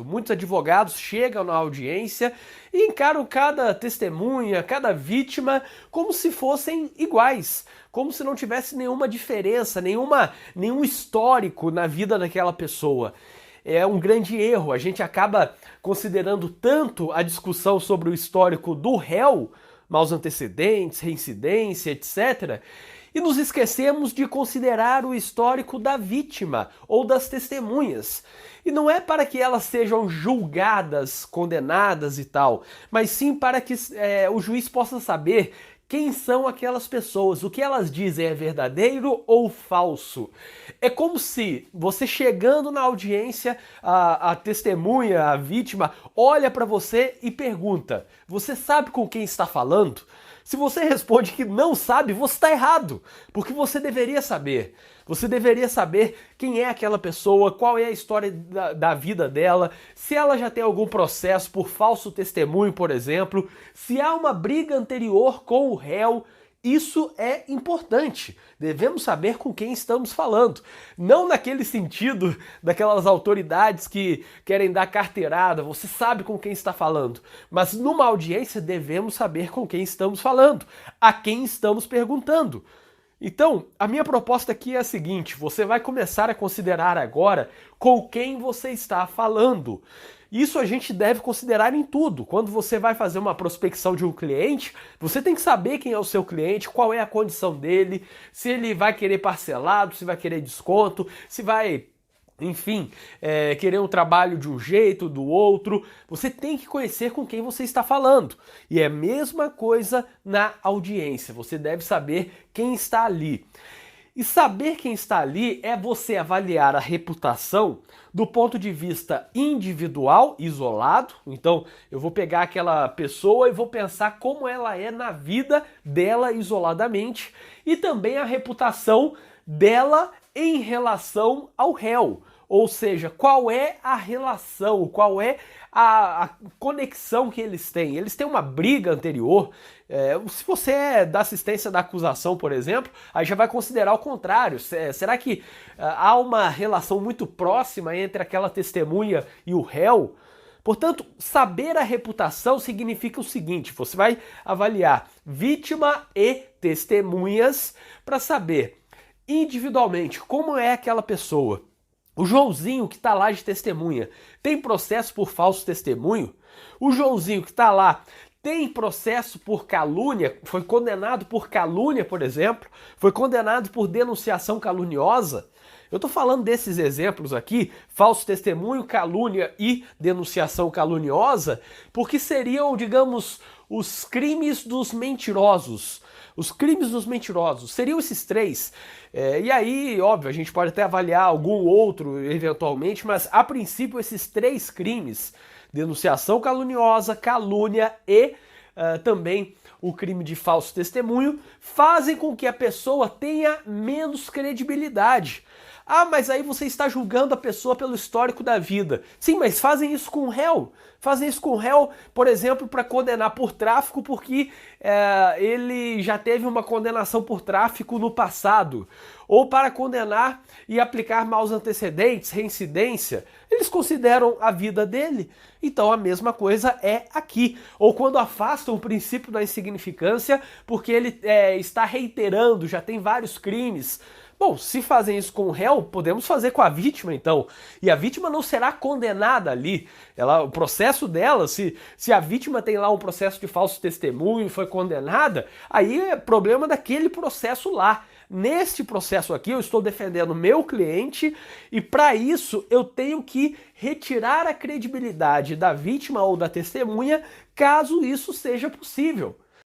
Muitos advogados chegam na audiência e encaram cada testemunha, cada vítima como se fossem iguais, como se não tivesse nenhuma diferença, nenhum histórico na vida daquela pessoa. É um grande erro, a gente acaba considerando tanto a discussão sobre o histórico do réu, maus antecedentes, reincidência, etc., e nos esquecemos de considerar o histórico da vítima ou das testemunhas. E não é para que elas sejam julgadas, condenadas e tal, mas sim para que o juiz possa saber quem são aquelas pessoas, o que elas dizem é verdadeiro ou falso. É como se você chegando na audiência, a testemunha, a vítima, olha para você e pergunta: você sabe com quem está falando? Se você responde que não sabe, você está errado, porque você deveria saber. Você deveria saber quem é aquela pessoa, qual é a história da vida dela, se ela já tem algum processo por falso testemunho, por exemplo, se há uma briga anterior com o réu. Isso é importante. Devemos saber com quem estamos falando. Não naquele sentido daquelas autoridades que querem dar carteirada, você sabe com quem está falando. Mas numa audiência devemos saber com quem estamos falando, a quem estamos perguntando. Então, a minha proposta aqui é a seguinte: você vai começar a considerar agora com quem você está falando. Isso a gente deve considerar em tudo. Quando você vai fazer uma prospecção de um cliente, você tem que saber quem é o seu cliente, qual é a condição dele, se ele vai querer parcelado, se vai querer desconto, se vai, enfim, querer um trabalho de um jeito, do outro. Você tem que conhecer com quem você está falando. E é a mesma coisa na audiência. Você deve saber quem está ali. E saber quem está ali é você avaliar a reputação do ponto de vista individual, isolado. Então, eu vou pegar aquela pessoa e vou pensar como ela é na vida dela isoladamente, e também a reputação dela em relação ao réu. Ou seja, qual é a relação, qual é a conexão que eles têm. Eles têm uma briga anterior. Se você é da assistência da acusação, por exemplo, aí já vai considerar o contrário. Será que há uma relação muito próxima entre aquela testemunha e o réu? Portanto, saber a reputação significa o seguinte: você vai avaliar vítima e testemunhas para saber individualmente como é aquela pessoa. O Joãozinho que está lá de testemunha tem processo por falso testemunho? O Joãozinho que está lá tem processo por calúnia? Foi condenado por calúnia, por exemplo? Foi condenado por denunciação caluniosa? Eu estou falando desses exemplos aqui, falso testemunho, calúnia e denunciação caluniosa, porque seriam, digamos, os crimes dos mentirosos. Os crimes dos mentirosos seriam esses três. E aí, óbvio, a gente pode até avaliar algum outro eventualmente, mas a princípio esses três crimes, denunciação caluniosa, calúnia e também o crime de falso testemunho, fazem com que a pessoa tenha menos credibilidade. Ah, mas aí você está julgando a pessoa pelo histórico da vida. Sim, mas fazem isso com o réu. Fazem isso com o réu, por exemplo, para condenar por tráfico porque ele já teve uma condenação por tráfico no passado. Ou para condenar e aplicar maus antecedentes, reincidência. Eles consideram a vida dele. Então a mesma coisa é aqui. Ou quando afastam o princípio da insignificância porque ele está reiterando, já tem vários crimes. Bom, se fazem isso com o réu, podemos fazer com a vítima, então. E a vítima não será condenada ali. O processo dela, se a vítima tem lá um processo de falso testemunho e foi condenada, aí é problema daquele processo lá. Neste processo aqui, eu estou defendendo meu cliente e, para isso, eu tenho que retirar a credibilidade da vítima ou da testemunha, caso isso seja possível.